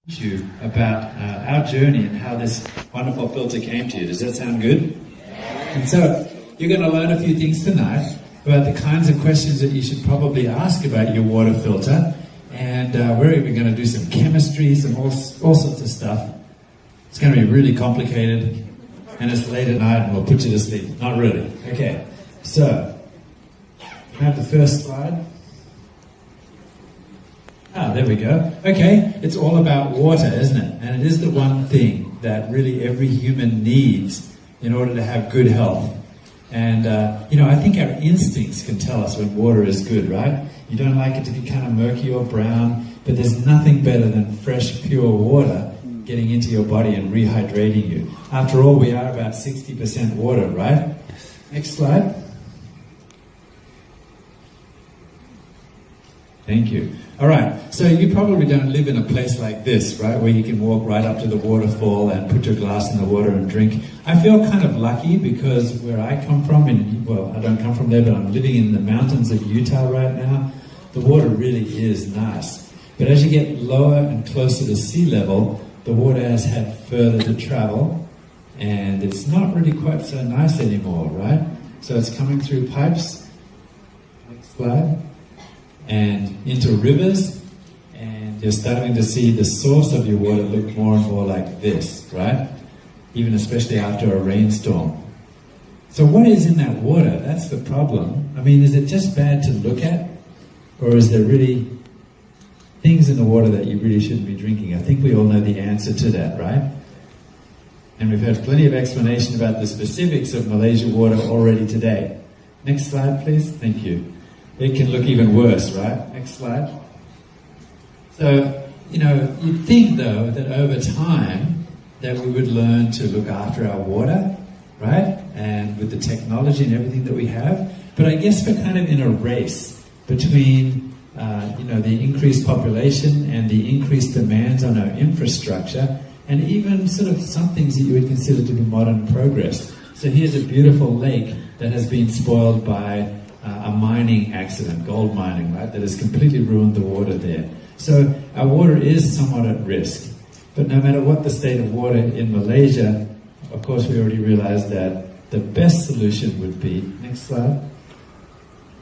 you about our journey and how this wonderful filter came to you. Does that sound good? And so you're going to learn a few things tonight about the kinds of questions that you should probably ask about your water filter, and we're even going to do some chemistry, some all sorts of stuff. It's going to be really complicated, and it's late at night and we'll put you to sleep. Not really. Okay, so I have the first slide. There we go. Okay, it's all about water, isn't it? And it is the one thing that really every human needs in order to have good health. And, I think our instincts can tell us when water is good, right? You don't like it to be kind of murky or brown, but there's nothing better than fresh, pure water getting into your body and rehydrating you. After all, we are about 60% water, right? Next slide. Thank you. All right, so you probably don't live in a place like this, right, where you can walk right up to the waterfall and put your glass in the water and drink. I feel kind of lucky because where I come from, I don't come from there, but I'm living in the mountains of Utah right now. The water really is nice. But as you get lower and closer to sea level, the water has had further to travel, and it's not really quite so nice anymore, right? So it's coming through pipes. Next slide. And into rivers, and you're starting to see the source of your water look more and more like this, right? Even especially after a rainstorm. So what is in that water? That's the problem. I mean, is it just bad to look at? Or is there really things in the water that you really shouldn't be drinking? I think we all know the answer to that, right? And we've had plenty of explanation about the specifics of Malaysia water already today. Next slide, please. Thank you. It can look even worse, right? Next slide. So, you'd think, though, that over time, that we would learn to look after our water, right? And with the technology and everything that we have. But I guess we're kind of in a race between, the increased population and the increased demands on our infrastructure, and even sort of some things that you would consider to be modern progress. So here's a beautiful lake that has been spoiled by a mining accident, gold mining, right, that has completely ruined the water there. So our water is somewhat at risk. But no matter what the state of water in Malaysia, of course we already realized that the best solution would be, next slide,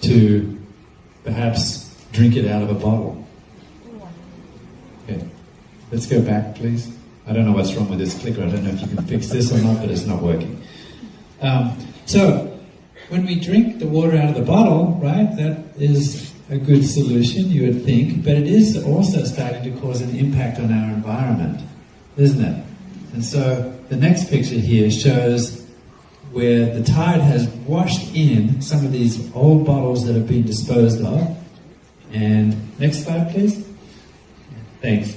to perhaps drink it out of a bottle. Okay, let's go back, please. I don't know what's wrong with this clicker. I don't know if you can fix this or not, but it's not working. When we drink the water out of the bottle, right, that is a good solution, you would think, but it is also starting to cause an impact on our environment, isn't it? And so the next picture here shows where the tide has washed in some of these old bottles that have been disposed of. And next slide, please. Thanks.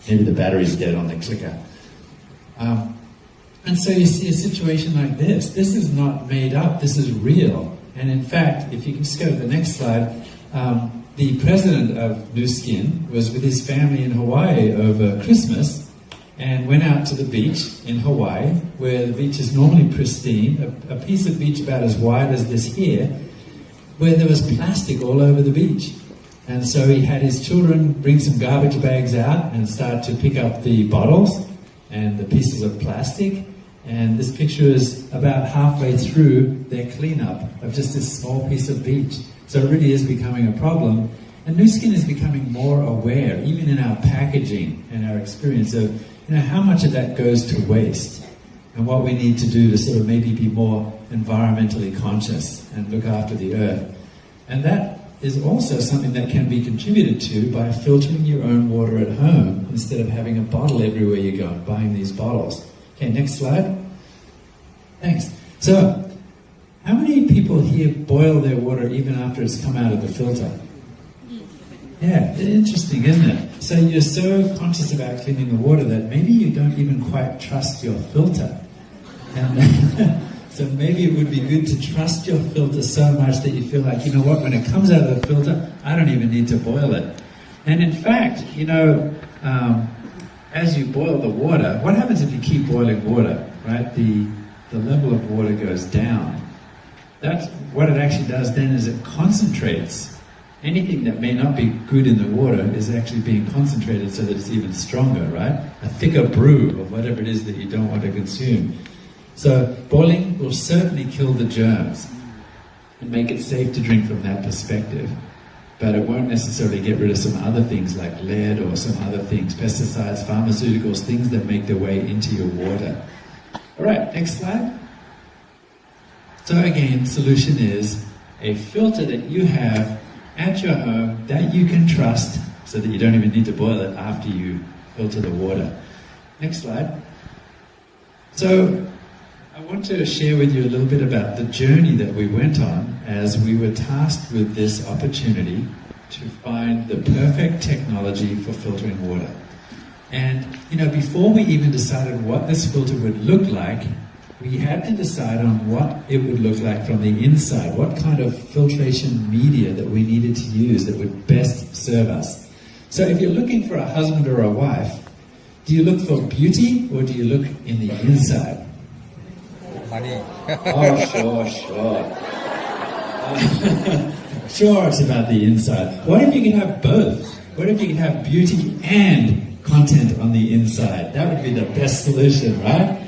Maybe the battery's dead on the clicker. And so you see a situation like this. This is not made up, this is real. And in fact, if you can just go to the next slide, the president of Nu Skin was with his family in Hawaii over Christmas and went out to the beach in Hawaii, where the beach is normally pristine, a piece of beach about as wide as this here, where there was plastic all over the beach. And so he had his children bring some garbage bags out and start to pick up the bottles and the pieces of plastic. And this picture is about halfway through their cleanup of just this small piece of beach. So it really is becoming a problem. And Nu Skin is becoming more aware, even in our packaging and our experience of, how much of that goes to waste and what we need to do to sort of maybe be more environmentally conscious and look after the earth. And that is also something that can be contributed to by filtering your own water at home instead of having a bottle everywhere you go and buying these bottles. Okay, next slide. Thanks. So, how many people here boil their water even after it's come out of the filter? Yeah, interesting, isn't it? So you're so conscious about cleaning the water that maybe you don't even quite trust your filter. And so maybe it would be good to trust your filter so much that you feel like, when it comes out of the filter, I don't even need to boil it. And in fact, as you boil the water, what happens if you keep boiling water, right? The level of water goes down. That's what it actually does then is it concentrates anything that may not be good in the water is actually being concentrated so that it's even stronger, right? A thicker brew of whatever it is that you don't want to consume. So boiling will certainly kill the germs and make it safe to drink from that perspective. But it won't necessarily get rid of some other things like lead or some other things, pesticides, pharmaceuticals, things that make their way into your water. All right, next slide. So again, solution is a filter that you have at your home that you can trust so that you don't even need to boil it after you filter the water. Next slide. So I want to share with you a little bit about the journey that we went on as we were tasked with this opportunity to find the perfect technology for filtering water. And, before we even decided what this filter would look like, we had to decide on what it would look like from the inside, what kind of filtration media that we needed to use that would best serve us. So if you're looking for a husband or a wife, do you look for beauty or do you look in the inside? Money. Oh, sure. Sure, it's about the inside. What if you could have both? What if you could have beauty and content on the inside? That would be the best solution, right?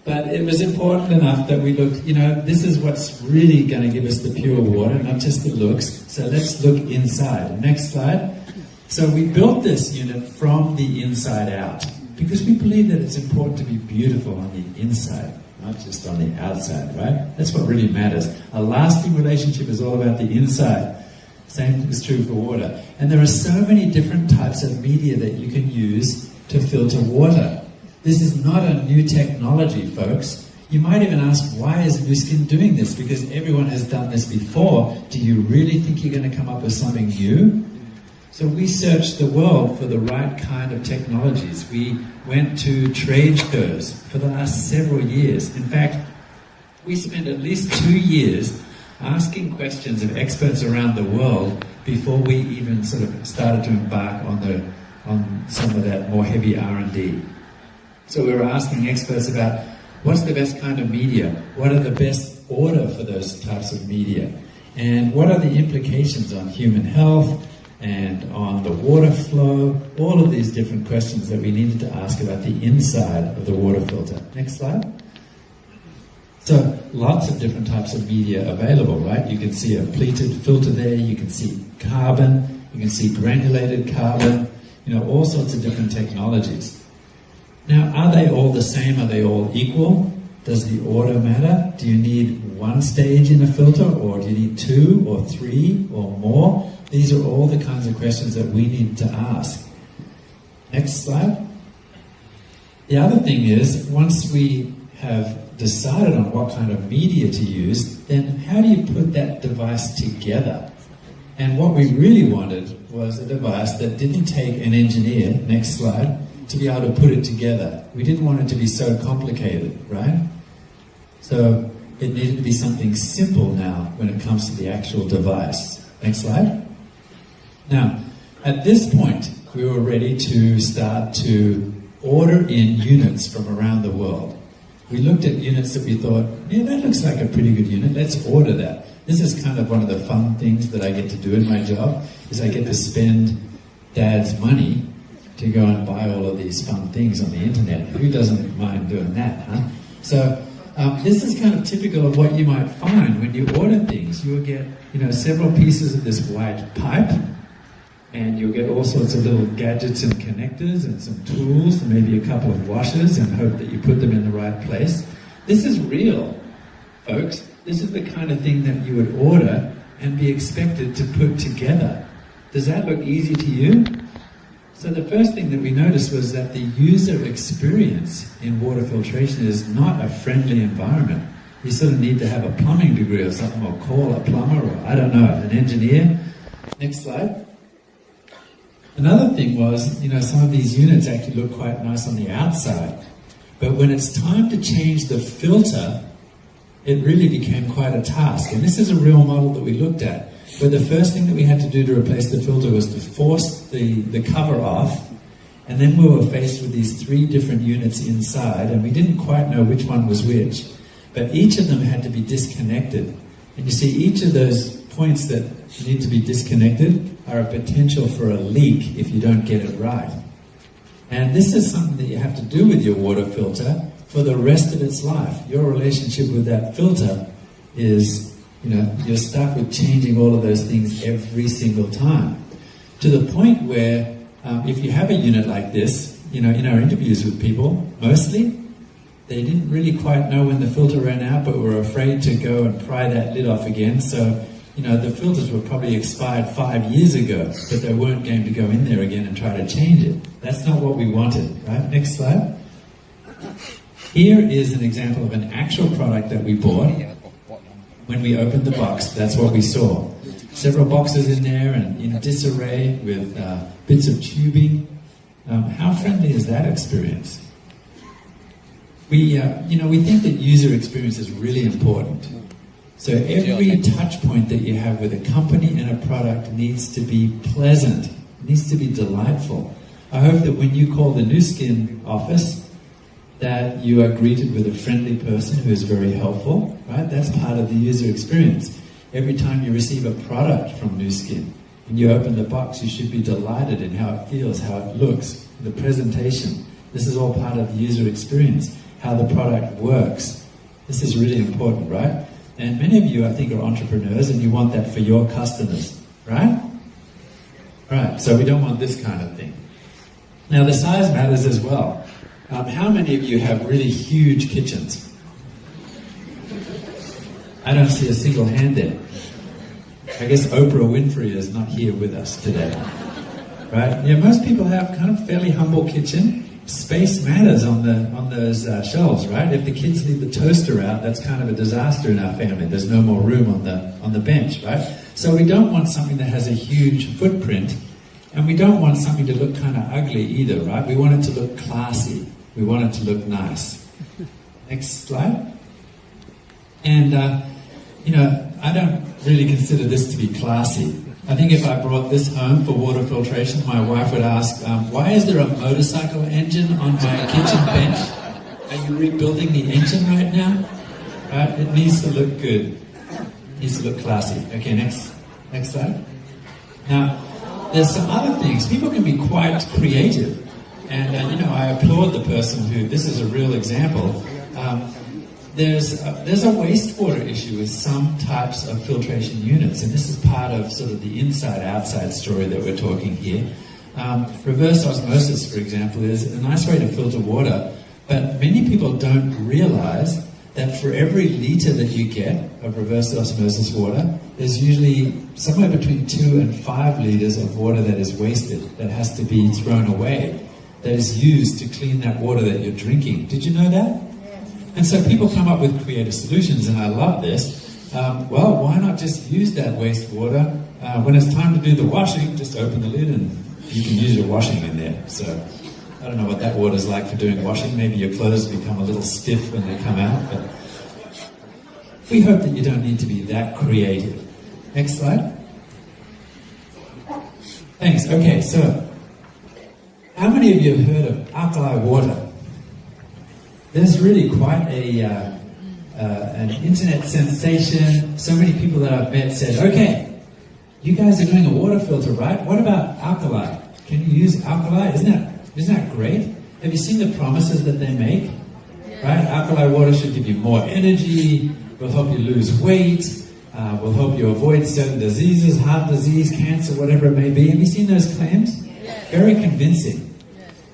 But it was important enough that we looked, this is what's really going to give us the pure water, not just the looks. So let's look inside. Next slide. So we built this unit from the inside out because we believe that it's important to be beautiful on the inside, not just on the outside, right? That's what really matters. A lasting relationship is all about the inside. Same is true for water. And there are so many different types of media that you can use to filter water. This is not a new technology, folks. You might even ask, why is Nu Skin doing this? Because everyone has done this before. Do you really think you're going to come up with something new? So we searched the world for the right kind of technologies. We went to trade shows for the last several years. In fact, we spent at least 2 years asking questions of experts around the world before we even sort of started to embark on some of that more heavy R&D. So we were asking experts about what's the best kind of media, what are the best order for those types of media, and what are the implications on human health and on the water flow, all of these different questions that we needed to ask about the inside of the water filter. Next slide. So lots of different types of media available, right? You can see a pleated filter there, you can see carbon, you can see granulated carbon, all sorts of different technologies. Now, are they all the same? Are they all equal? Does the order matter? Do you need one stage in a filter, or do you need 2 or 3 or more? These are all the kinds of questions that we need to ask. Next slide. The other thing is, once we have decided on what kind of media to use, then how do you put that device together? And what we really wanted was a device that didn't take an engineer, next slide, to be able to put it together. We didn't want it to be so complicated, right? So it needed to be something simple now when it comes to the actual device. Next slide. Now, at this point, we were ready to start to order in units from around the world. We looked at units that we thought, yeah, that looks like a pretty good unit, let's order that. This is kind of one of the fun things that I get to do in my job, is I get to spend Dad's money to go and buy all of these fun things on the internet. Who doesn't mind doing that, huh? So this is kind of typical of what you might find when you order things. You'll get, several pieces of this white pipe, and you'll get all sorts of little gadgets and connectors and some tools and maybe a couple of washers, and hope that you put them in the right place. This is real, folks. This is the kind of thing that you would order and be expected to put together. Does that look easy to you? So the first thing that we noticed was that the user experience in water filtration is not a friendly environment. You sort of need to have a plumbing degree or something, or call a plumber, or I don't know, an engineer. Next slide. Another thing was, some of these units actually look quite nice on the outside, but when it's time to change the filter, it really became quite a task. And this is a real model that we looked at, where the first thing that we had to do to replace the filter was to force the cover off, and then we were faced with these 3 different units inside, and we didn't quite know which one was which, but each of them had to be disconnected. And you see each of those points that need to be disconnected are a potential for a leak if you don't get it right. And this is something that you have to do with your water filter for the rest of its life. Your relationship with that filter is, you're stuck with changing all of those things every single time. To the point where, if you have a unit like this, in our interviews with people, mostly, they didn't really quite know when the filter ran out, but were afraid to go and pry that lid off again. So, the filters were probably expired 5 years ago, but they weren't going to go in there again and try to change it. That's not what we wanted, right? Next slide. Here is an example of an actual product that we bought. When we opened the box, that's what we saw. Several boxes in there and in disarray with bits of tubing. How friendly is that experience? We think that user experience is really important. So every touch point that you have with a company and a product needs to be pleasant, needs to be delightful. I hope that when you call the Nu Skin office, that you are greeted with a friendly person who is very helpful, right? That's part of the user experience. Every time you receive a product from Nu Skin and you open the box, you should be delighted in how it feels, how it looks, the presentation. This is all part of the user experience, how the product works. This is really important, right? And many of you, I think, are entrepreneurs and you want that for your customers, right? Right, so we don't want this kind of thing. Now, the size matters as well. How many of you have really huge kitchens? I don't see a single hand there. I guess Oprah Winfrey is not here with us today, right? Yeah, most people have kind of fairly humble kitchen. Space matters on those shelves, right? If the kids leave the toaster out, that's kind of a disaster in our family. There's no more room on the bench, right? So we don't want something that has a huge footprint, and we don't want something to look kind of ugly either, right? We want it to look classy. We want it to look nice. Next slide. And I don't really consider this to be classy. I think if I brought this home for water filtration, my wife would ask, why is there a motorcycle engine on my kitchen bench? Are you rebuilding the engine right now? Right? It needs to look good. It needs to look classy. Okay, next slide. Now, there's some other things. People can be quite creative. And, I applaud the person who, this is a real example. There's a wastewater issue with some types of filtration units, and this is part of sort of the inside-outside story that we're talking here. Reverse osmosis, for example, is a nice way to filter water, but many people don't realize that for every liter that you get of reverse osmosis water, there's usually somewhere between 2 and 5 liters of water that is wasted, that has to be thrown away, that is used to clean that water that you're drinking. Did you know that? And so people come up with creative solutions, and I love this. Well, why not just use that wastewater? When it's time to do the washing, just open the lid and you can use your washing in there. So I don't know what that water's like for doing washing. Maybe your clothes become a little stiff when they come out. But we hope that you don't need to be that creative. Next slide. Thanks. Okay, so how many of you have heard of alkali water? There's really quite an internet sensation. So many people that I've met said, okay, you guys are doing a water filter, right? What about alkali? Can you use alkali? Isn't that great? Have you seen the promises that they make? Right? Alkali water should give you more energy, will help you lose weight, will help you avoid certain diseases, heart disease, cancer, whatever it may be. Have you seen those claims? Very convincing.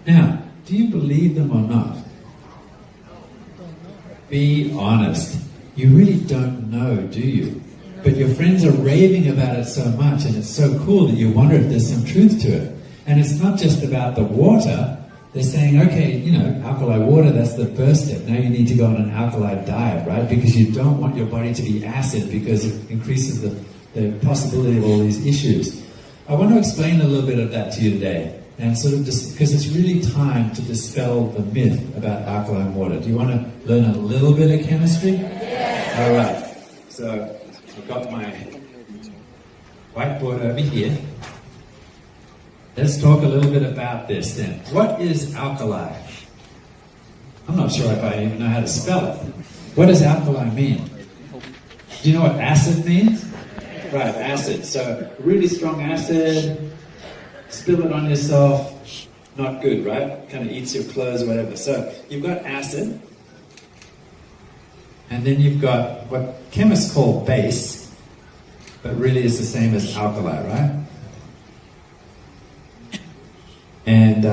Now, do you believe them or not? Be honest. You really don't know, do you? But your friends are raving about it so much, and it's so cool that you wonder if there's some truth to it. And it's not just about the water. They're saying, okay, alkali water, that's the first step. Now you need to go on an alkali diet, right? Because you don't want your body to be acid, because it increases the possibility of all these issues. I want to explain a little bit of that to you today. And sort of because it's really time to dispel the myth about alkaline water. Do you want to learn a little bit of chemistry? Yeah. All right. So I've got my whiteboard over here. Let's talk a little bit about this then. What is alkali? I'm not sure if I even know how to spell it. What does alkali mean? Do you know what acid means? Right, acid. So really strong acid, spill it on yourself, not good, right? Kind of eats your clothes, whatever. So you've got acid, and then you've got what chemists call base, but really is the same as alkali, right? And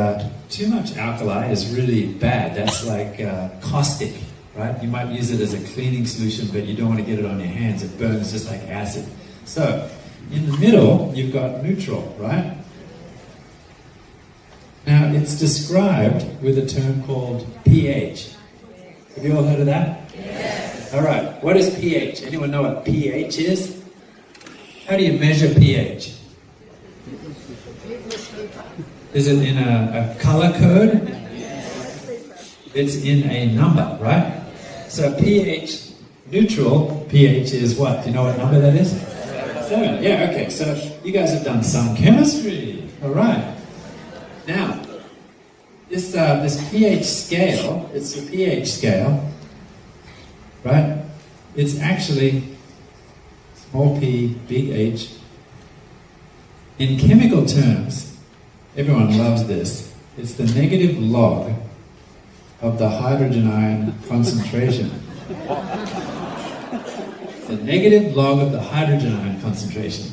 too much alkali is really bad. That's like caustic, right? You might use it as a cleaning solution, but you don't want to get it on your hands. It burns just like acid. So, in the middle, you've got neutral, right? Now, it's described with a term called pH. Have you all heard of that? Yes. All right. What is pH? Anyone know what pH is? How do you measure pH? Is it in a color code? It's in a number, right? So pH, neutral pH is what? Do you know what number that is? 7. Yeah, okay. So you guys have done some chemistry. All right. Now, this pH scale, it's the pH scale, right? It's actually small p, big H. In chemical terms, everyone loves this. It's the negative log of the hydrogen ion concentration. The negative log of the hydrogen ion concentration.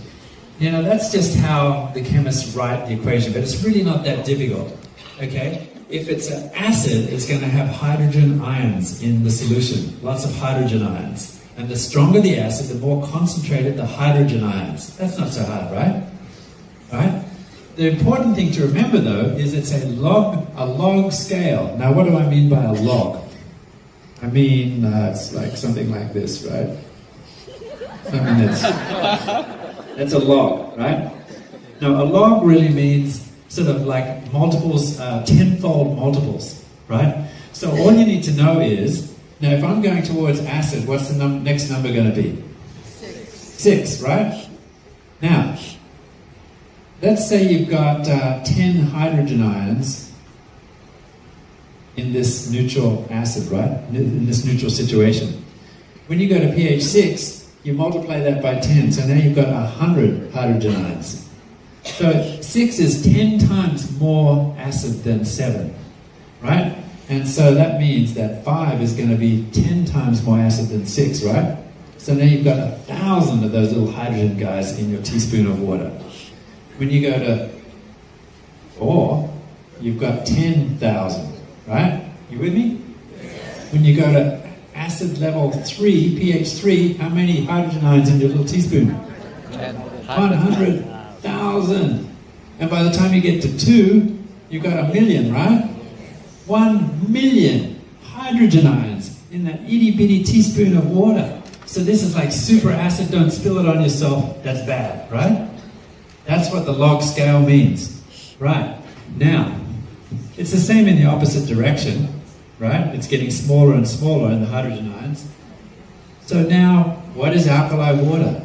You know, that's just how the chemists write the equation, but it's really not that difficult, okay? If it's an acid, it's going to have hydrogen ions in the solution, lots of hydrogen ions. And the stronger the acid, the more concentrated the hydrogen ions. That's not so hard, right? Right? The important thing to remember, though, is it's a log scale. Now, what do I mean by a log? I mean, it's like something like this, right? Something that's a log, right? Now, a log really means sort of like multiples, tenfold multiples, right? So all you need to know is, now if I'm going towards acid, what's the next number going to be? 6, right? Now, let's say you've got 10 hydrogen ions in this neutral acid, right? In this neutral situation. When you go to pH 6, you multiply that by 10, so now you've got 100 hydrogen ions. So 6 is 10 times more acid than 7, right? And so that means that 5 is going to be 10 times more acid than 6, right? So now you've got 1,000 of those little hydrogen guys in your teaspoon of water. When you go to 4, you've got 10,000, right? You with me? When you go to acid level 3, pH 3, how many hydrogen ions in your little teaspoon? 100,000. And by the time you get to 2, you've got 1,000,000, right? 1,000,000 hydrogen ions in that itty-bitty teaspoon of water. So this is like super acid, don't spill it on yourself, that's bad, right? That's what the log scale means. Right. Now, it's the same in the opposite direction, right? It's getting smaller and smaller in the hydrogen ions. So now, what is alkali water?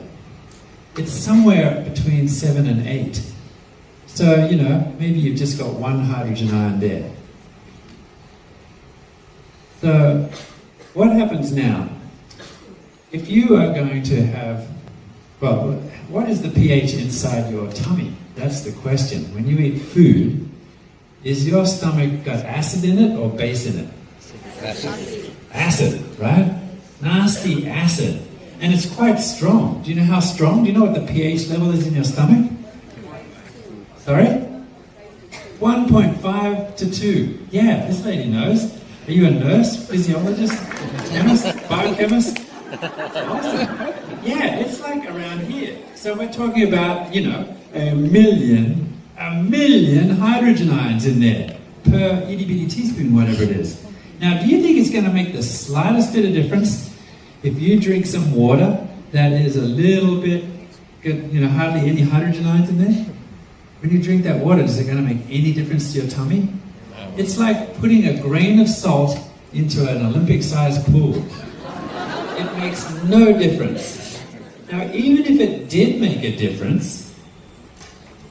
It's somewhere between 7 and 8. So, you know, maybe you've just got 1 hydrogen ion there. So, what happens now? If you are going to have, well, what is the pH inside your tummy? That's the question. When you eat food, is your stomach got acid in it or base in it? Acid. Acid, right? Nasty acid. And it's quite strong. Do you know how strong? Do you know what the pH level is in your stomach? Sorry? 1.5 to 2. Yeah, this lady knows. Are you a nurse, physiologist, chemist, biochemist? Awesome. Yeah, it's like around here. So we're talking about, you know, a million hydrogen ions in there per itty-bitty teaspoon, whatever it is. Now, do you think it's going to make the slightest bit of difference if you drink some water that is a little bit, you know, hardly any hydrogen ions in there? When you drink that water, is it going to make any difference to your tummy? It's like putting a grain of salt into an Olympic-sized pool. It makes no difference. Now, even if it did make a difference,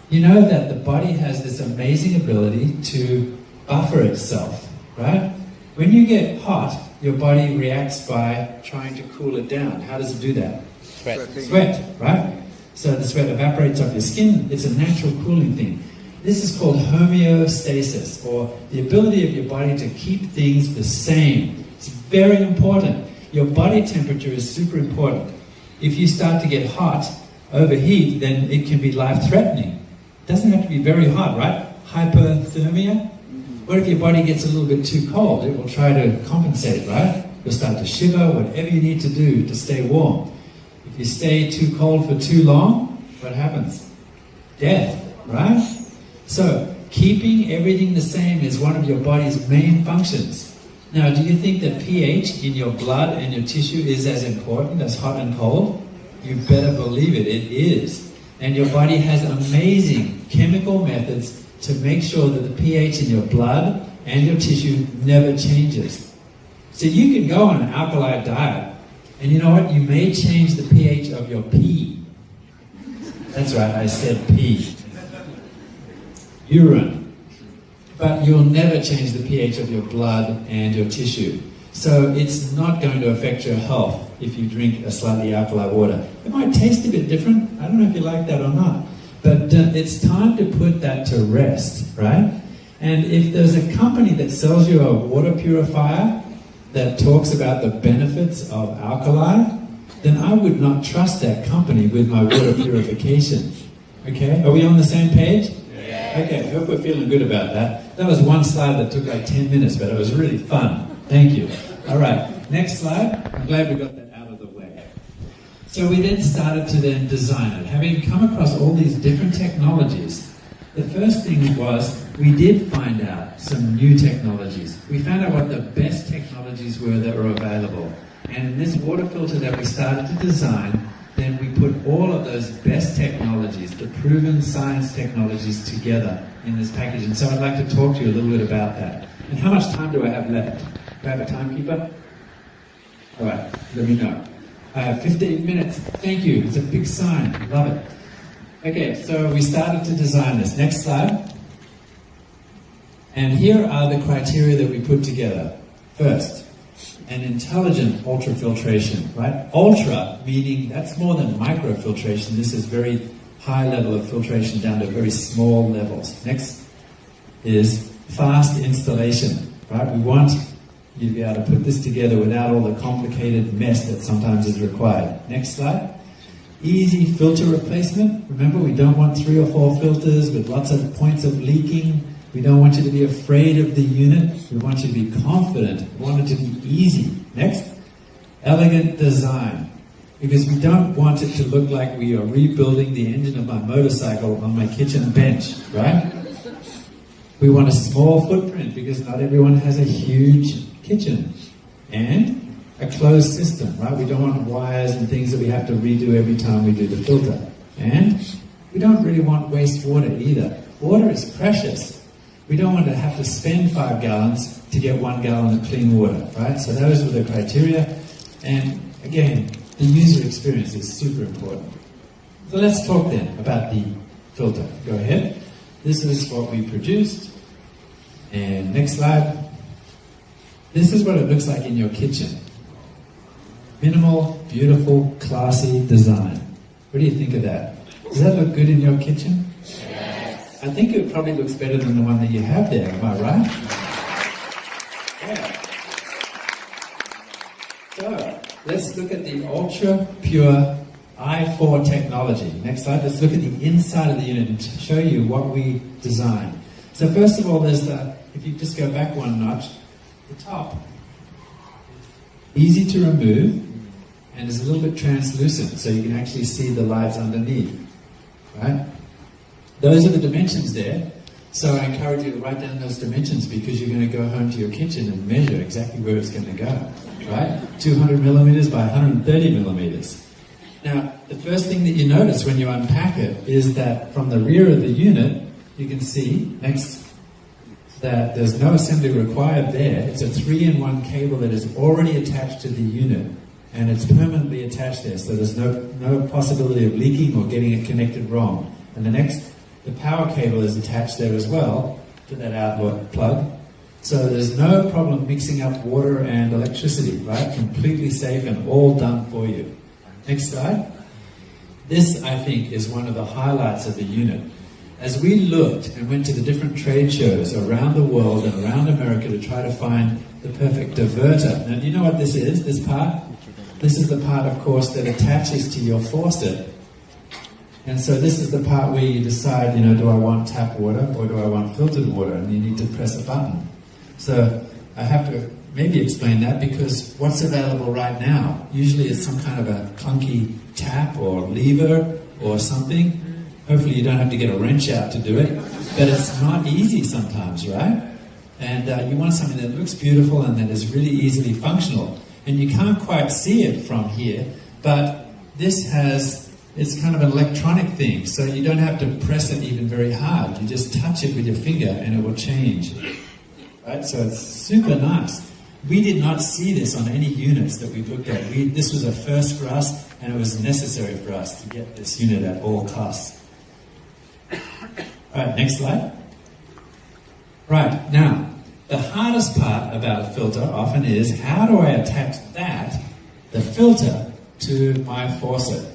you know that the body has this amazing ability to buffer itself, right? When you get hot, your body reacts by trying to cool it down. How does it do that? Sweat. Sweat, right? So the sweat evaporates off your skin. It's a natural cooling thing. This is called homeostasis, or the ability of your body to keep things the same. It's very important. Your body temperature is super important. If you start to get hot, overheat, then it can be life-threatening. It doesn't have to be very hot, right? Hypothermia. What if your body gets a little bit too cold? It will try to compensate, right? You'll start to shiver, whatever you need to do to stay warm. If you stay too cold for too long, what happens? Death, right? So, keeping everything the same is one of your body's main functions. Now, do you think that pH in your blood and your tissue is as important as hot and cold? You better believe it, it is. And your body has amazing chemical methods to make sure that the pH in your blood and your tissue never changes. So you can go on an alkali diet, and you know what? You may change the pH of your pee. That's right, I said pee. Urine. But you'll never change the pH of your blood and your tissue. So it's not going to affect your health if you drink a slightly alkali water. It might taste a bit different. I don't know if you like that or not. But it's time to put that to rest, right? And if there's a company that sells you a water purifier that talks about the benefits of alkali, then I would not trust that company with my water purification. Okay? Are we on the same page? Yeah. Okay, I hope we're feeling good about that. That was one slide that took like 10 minutes, but it was really fun. Thank you. All right, next slide. I'm glad we got that out of the way. So we then started to then design it. Having come across all these different technologies, the first thing was we did find out some new technologies. We found out what the best technologies were that were available. And in this water filter that we started to design, then we put all of those best technologies, the proven science technologies, together in this package. And so I'd like to talk to you a little bit about that. And how much time do I have left? Do I have a timekeeper? All right, let me know. I have 15 minutes. Thank you. It's a big sign. Love it. Okay, so we started to design this. Next slide. And here are the criteria that we put together. First, an intelligent ultrafiltration, right? Ultra, meaning that's more than microfiltration. This is very high level of filtration down to very small levels. Next is fast installation, right? We want you to be able to put this together without all the complicated mess that sometimes is required. Next slide. Easy filter replacement. Remember, we don't want 3 or 4 filters with lots of points of leaking. We don't want you to be afraid of the unit. We want you to be confident. We want it to be easy. Next, elegant design. Because we don't want it to look like we are rebuilding the engine of my motorcycle on my kitchen bench, right? We want a small footprint because not everyone has a huge kitchen. And a closed system, right? We don't want wires and things that we have to redo every time we do the filter. And we don't really want wastewater either. Water is precious. We don't want to have to spend 5 gallons to get 1 gallon of clean water, right? So those were the criteria. And again, the user experience is super important. So let's talk then about the filter. Go ahead. This is what we produced. And next slide. This is what it looks like in your kitchen. Minimal, beautiful, classy design. What do you think of that? Does that look good in your kitchen? Yes. I think it probably looks better than the one that you have there, am I right? Yeah. So, let's look at the ultra pure i4 technology. Next slide, let's look at the inside of the unit and show you what we designed. So first of all, there's the, if you just go back one notch, the top. Easy to remove, and is a little bit translucent, so you can actually see the lights underneath, right? Those are the dimensions there, so I encourage you to write down those dimensions because you're going to go home to your kitchen and measure exactly where it's going to go, right? 200 millimeters by 130 millimeters. Now, the first thing that you notice when you unpack it is that from the rear of the unit, you can see, next, that there's no assembly required there. It's a 3-in-1 cable that is already attached to the unit, and it's permanently attached there, so there's no possibility of leaking or getting it connected wrong. And the next, the power cable is attached there as well to that outlet plug, so there's no problem mixing up water and electricity, right? Completely safe and all done for you. Next slide. This, I think, is one of the highlights of the unit. As we looked and went to the different trade shows around the world and around America to try to find the perfect diverter. Now, do you know what this is, this part? This is the part, of course, that attaches to your faucet. And so this is the part where you decide, do I want tap water or do I want filtered water? And you need to press a button. So I have to maybe explain that, because what's available right now? Usually it's some kind of a clunky tap or lever or something. Hopefully you don't have to get a wrench out to do it. But it's not easy sometimes, right? And you want something that looks beautiful and that is really easily functional. And you can't quite see it from here, but it's kind of an electronic thing, so you don't have to press it even very hard. You just touch it with your finger and it will change. Right? So it's super nice. We did not see this on any units that we looked at. This was a first for us, and it was necessary for us to get this unit at all costs. Alright, next slide. Right, now, the hardest part about a filter often is, how do I attach the filter, to my faucet?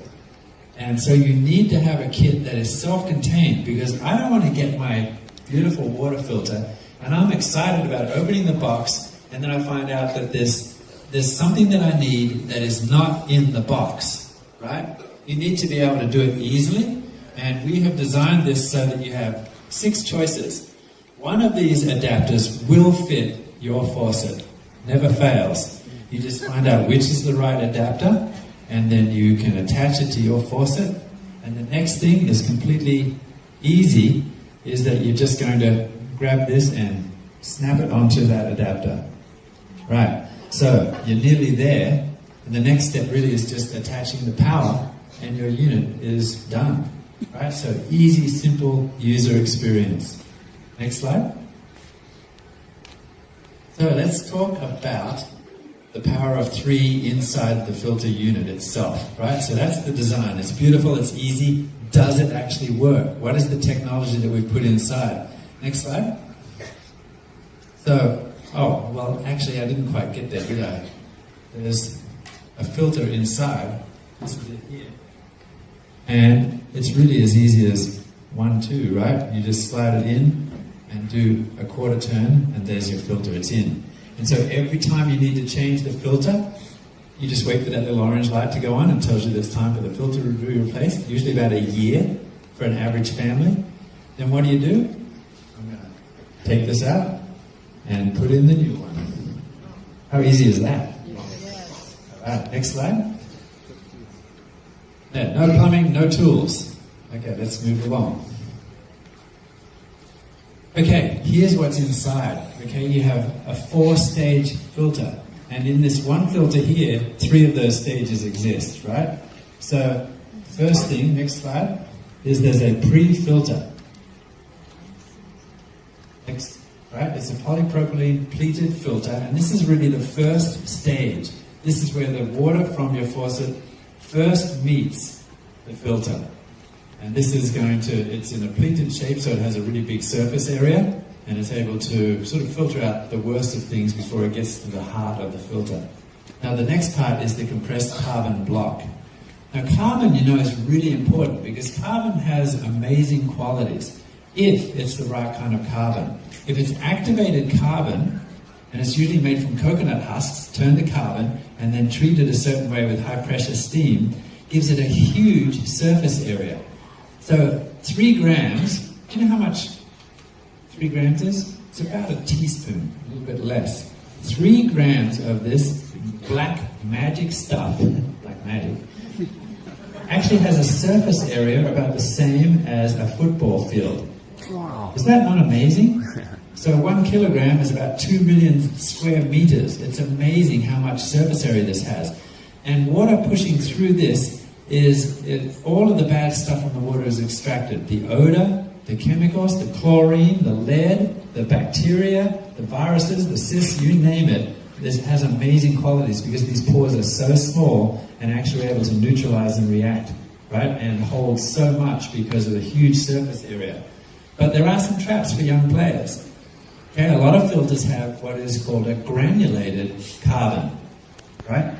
And so you need to have a kit that is self-contained, because I don't want to get my beautiful water filter and I'm excited about opening the box, and then I find out that there's something that I need that is not in the box, right? You need to be able to do it easily, and we have designed this so that you have 6 choices. One of these adapters will fit your faucet, never fails. You just find out which is the right adapter, and then you can attach it to your faucet. And the next thing is completely easy, is that you're just going to grab this and snap it onto that adapter. Right, so you're nearly there, and the next step really is just attaching the power, and your unit is done. Right, so easy, simple user experience. Next slide. So let's talk about the power of 3 inside the filter unit itself, right? So that's the design. It's beautiful, it's easy. Does it actually work? What is the technology that we've put inside? Next slide. So, actually I didn't quite get there, did I? There's a filter inside. This is it here. And it's really as easy as 1, 2, right? You just slide it in and do a quarter turn, and there's your filter, it's in. And so every time you need to change the filter, you just wait for that little orange light to go on and tells you that it's time for the filter to be replaced, usually about a year for an average family. Then what do? I'm going to take this out and put in the new one. How easy is that? Yes. All right, next slide. Yeah, no plumbing, no tools. Okay, let's move along. Okay, here's what's inside. Okay, you have a 4-stage filter. And in this one filter here, 3 of those stages exist, right? So, first thing, next slide, is there's a pre-filter. Next, right? It's a polypropylene pleated filter, and this is really the first stage. This is where the water from your faucet first meets the filter. And this is it's in a pleated shape, so it has a really big surface area, and it's able to sort of filter out the worst of things before it gets to the heart of the filter. Now the next part is the compressed carbon block. Now carbon, is really important, because carbon has amazing qualities if it's the right kind of carbon. If it's activated carbon, and it's usually made from coconut husks, turned to carbon, and then treated a certain way with high pressure steam, gives it a huge surface area. So 3 grams, do you know how much 3 grams is? It's about a teaspoon, a little bit less. 3 grams of this black magic stuff, black magic, actually has a surface area about the same as a football field. Wow. Is that not amazing? So 1 kilogram is about 2 million square meters. It's amazing how much surface area this has. And water pushing through this all of the bad stuff from the water is extracted. The odor, the chemicals, the chlorine, the lead, the bacteria, the viruses, the cysts, you name it. This has amazing qualities because these pores are so small and actually able to neutralize and react, right? And hold so much because of the huge surface area. But there are some traps for young players. Okay, a lot of filters have what is called a granulated carbon, right?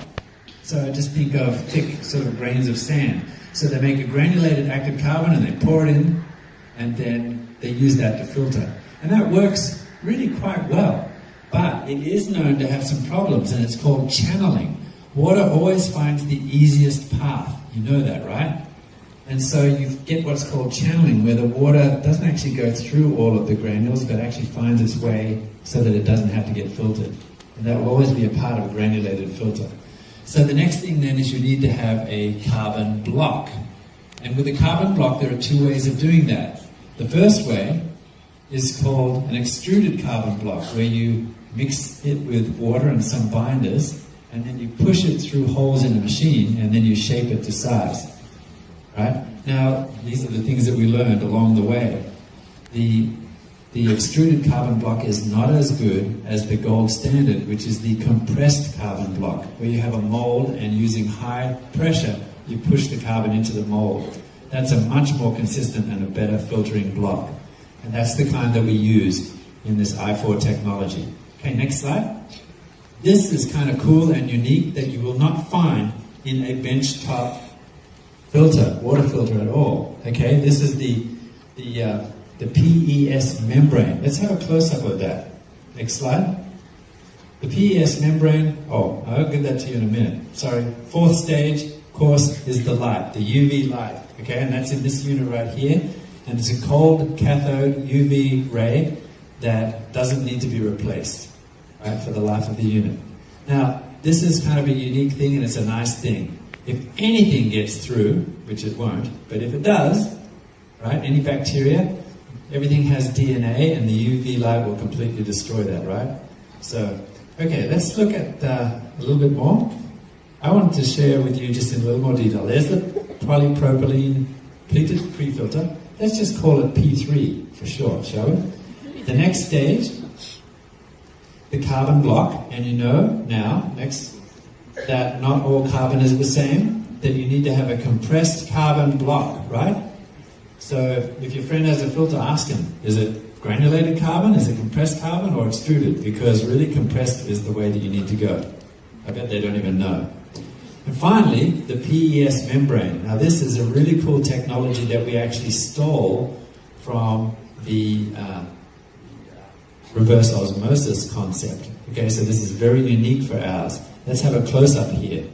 So just think of thick sort of grains of sand. So they make a granulated active carbon and they pour it in, and then they use that to filter. And that works really quite well. But it is known to have some problems, and it's called channeling. Water always finds the easiest path. You know that, right? And so you get what's called channeling, where the water doesn't actually go through all of the granules, but actually finds its way so that it doesn't have to get filtered. And that will always be a part of a granulated filter. So the next thing then is you need to have a carbon block. And with a carbon block, there are two ways of doing that. The first way is called an extruded carbon block, where you mix it with water and some binders, and then you push it through holes in a machine, and then you shape it to size. Right? Now, these are the things that we learned along the way. The extruded carbon block is not as good as the gold standard, which is the compressed carbon block, where you have a mold and using high pressure, you push the carbon into the mold. That's a much more consistent and a better filtering block. And that's the kind that we use in this I4 technology. Okay, next slide. This is kind of cool and unique that you will not find in a benchtop filter, water filter at all. Okay, this is the PES membrane. Let's have a close-up of that. Next slide. The PES membrane, I'll give that to you in a minute. Sorry, fourth stage, of course, is the light, the UV light. Okay, and that's in this unit right here. And it's a cold cathode UV ray that doesn't need to be replaced, right, for the life of the unit. Now, this is kind of a unique thing, and it's a nice thing. If anything gets through, which it won't, but if it does, right, any bacteria, everything has DNA, and the UV light will completely destroy that, right? So, okay, let's look at a little bit more. I wanted to share with you just in a little more detail. There's the polypropylene pleated pre-filter. Let's just call it P3 for short, shall we? The next stage, the carbon block, and you know now, next, that not all carbon is the same, that you need to have a compressed carbon block, right? So if your friend has a filter, ask him, is it granulated carbon, is it compressed carbon, or extruded? Because really compressed is the way that you need to go. I bet they don't even know. And finally, the PES membrane. Now this is a really cool technology that we actually stole from the reverse osmosis concept. Okay, so this is very unique for ours. Let's have a close-up here.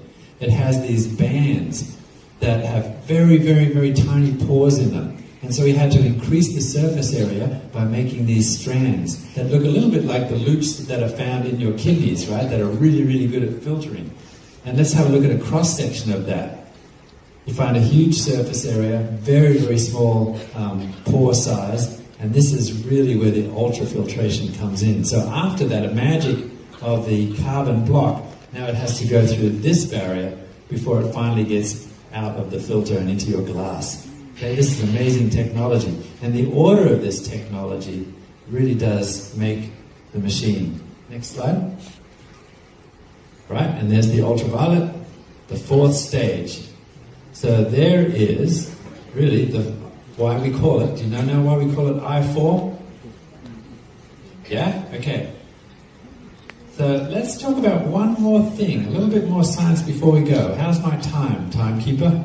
It has these bands that have very, very, very tiny pores in them. And so we had to increase the surface area by making these strands that look a little bit like the loops that are found in your kidneys, right? That are really, really good at filtering. And let's have a look at a cross-section of that. You find a huge surface area, very, very small pore size, and this is really where the ultrafiltration comes in. So after that, a magic of the carbon block, now it has to go through this barrier before it finally gets out of the filter and into your glass. Okay, this is amazing technology. And the order of this technology really does make the machine. Next slide. Right, and there's the ultraviolet, the fourth stage. So there is really why we call it. Do you know why we call it I4? Yeah? Okay. So let's talk about one more thing, a little bit more science before we go. How's my time, timekeeper?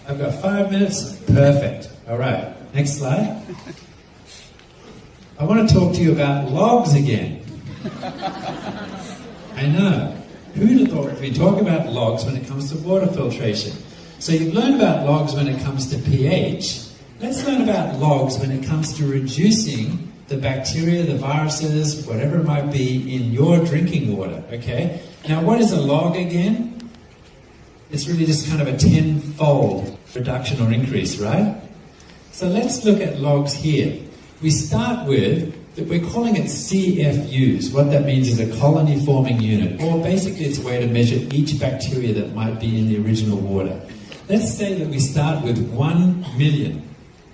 I've got 5 minutes. Perfect. All right. Next slide. I want to talk to you about logs again. I know. Who'd have thought we talk about logs when it comes to water filtration? So you've learned about logs when it comes to pH. Let's learn about logs when it comes to reducing the bacteria, the viruses, whatever it might be in your drinking water, okay? Now, what is a log again? It's really just kind of a 10-fold reduction or increase, right? So let's look at logs here. We start with, we're calling it CFUs. What that means is a colony forming unit, or basically it's a way to measure each bacteria that might be in the original water. Let's say that we start with 1 million,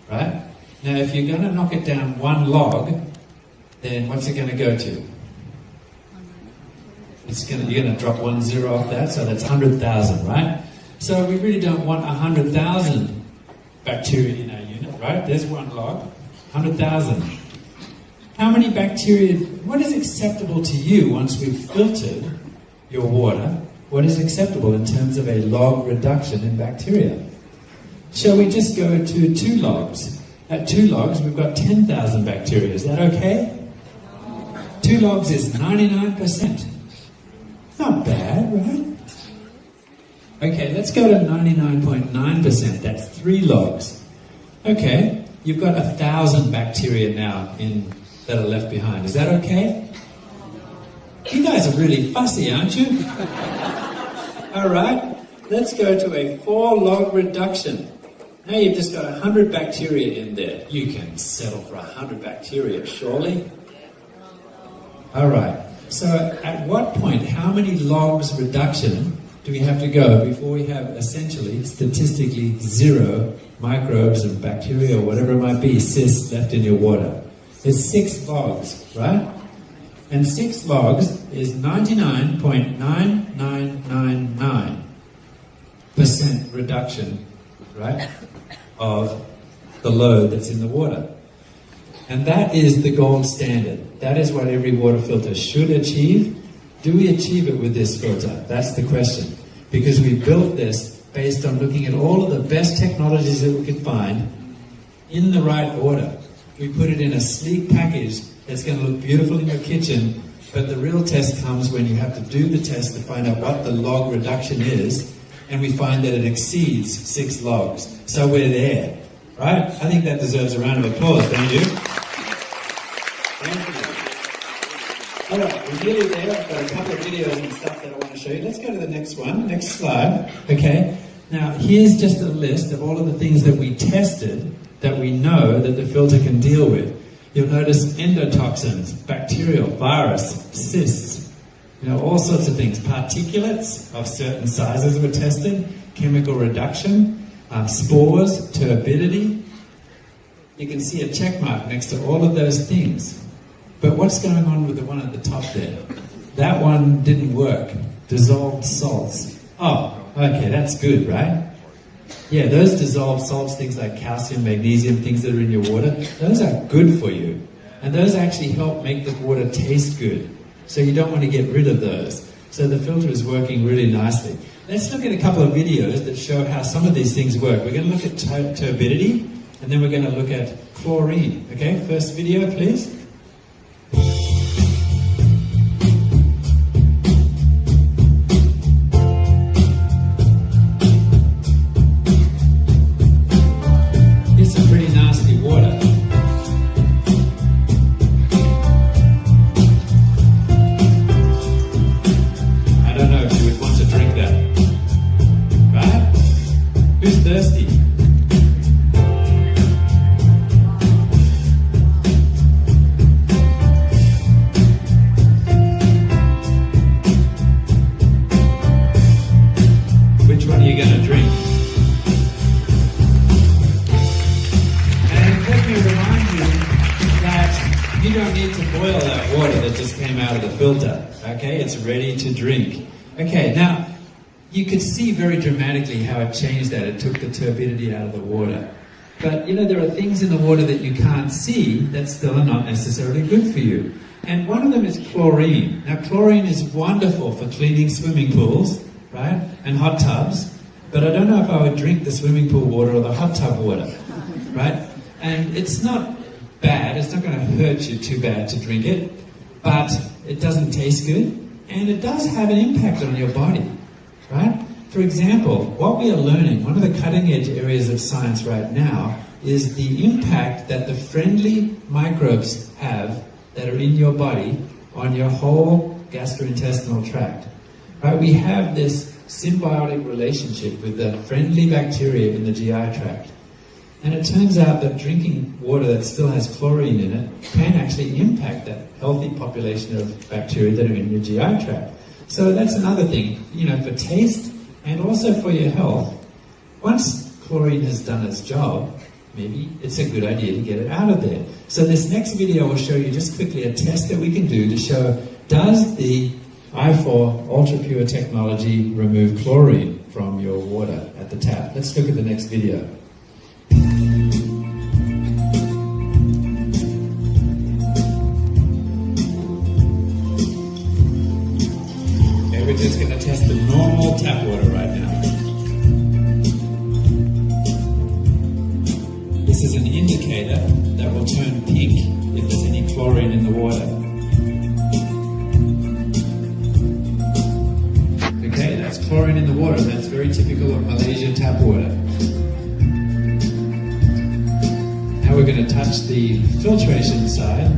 right? Now if you're going to knock it down 1 log, then what's it going to go to? You're going to drop 1 0 off that, so that's 100,000, right? So we really don't want 100,000 bacteria in our unit, right? There's 1 log, 100,000. How many bacteria, what is acceptable to you once we've filtered your water what is acceptable in terms of a log reduction in bacteria. Shall we just go to 2 logs? At 2 logs, we've got 10,000 bacteria. Is that okay? 2 logs is 99%. Not bad, right? Okay, let's go to 99.9%. That's 3 logs. Okay, you've got 1,000 bacteria now that are left behind. Is that okay? You guys are really fussy, aren't you? All right, let's go to a 4 log reduction. Now you've just got 100 bacteria in there. You can settle for 100 bacteria, surely? All right, so at what point, how many logs reduction do we have to go before we have essentially, statistically, 0 microbes and bacteria or whatever it might be, cysts left in your water? It's 6 logs, right? And 6 logs is 99.9999% reduction, right, of the load that's in the water. And that is the gold standard. That is what every water filter should achieve. Do we achieve it with this filter? That's the question. Because we built this based on looking at all of the best technologies that we could find in the right order. We put it in a sleek package that's going to look beautiful in your kitchen, but the real test comes when you have to do the test to find out what the log reduction is, and we find that it exceeds 6 logs. So we're there, right? I think that deserves a round of applause, don't you? Thank you. All right, we're nearly there. I've got a couple of videos and stuff that I want to show you. Let's go to the next one, next slide. Okay, now here's just a list of all of the things that we tested that we know that the filter can deal with. You'll notice endotoxins, bacterial, virus, cysts, all sorts of things. Particulates of certain sizes were tested, chemical reduction, spores, turbidity. You can see a check mark next to all of those things. But what's going on with the one at the top there? That one didn't work. Dissolved salts. Oh, okay, that's good, right? Yeah, those dissolved salts, things like calcium, magnesium, things that are in your water, those are good for you. And those actually help make the water taste good. So you don't want to get rid of those. So the filter is working really nicely. Let's look at a couple of videos that show how some of these things work. We're going to look at turbidity, and then we're going to look at chlorine. Okay, first video, please. To drink. Okay, now you could see very dramatically how it changed that. It took the turbidity out of the water. But there are things in the water that you can't see that still are not necessarily good for you. And one of them is chlorine. Now chlorine is wonderful for cleaning swimming pools, right? And hot tubs. But I don't know if I would drink the swimming pool water or the hot tub water, right? And it's not bad. It's not going to hurt you too bad to drink it. But it doesn't taste good. And it does have an impact on your body, right? For example, what we are learning, one of the cutting-edge areas of science right now, is the impact that the friendly microbes have that are in your body on your whole gastrointestinal tract. Right? We have this symbiotic relationship with the friendly bacteria in the GI tract. And it turns out that drinking water that still has chlorine in it can actually impact that healthy population of bacteria that are in your GI tract. So that's another thing, for taste and also for your health. Once chlorine has done its job, maybe it's a good idea to get it out of there. So this next video will show you just quickly a test that we can do to show, does the i4 Ultra Pure technology remove chlorine from your water at the tap? Let's look at the next video. we're just going to test the normal tap water right now. This is an indicator that will turn pink if there's any chlorine in the water. Okay, that's chlorine in the water. That's very typical of Malaysia tap water. Now we're going to touch the filtration side.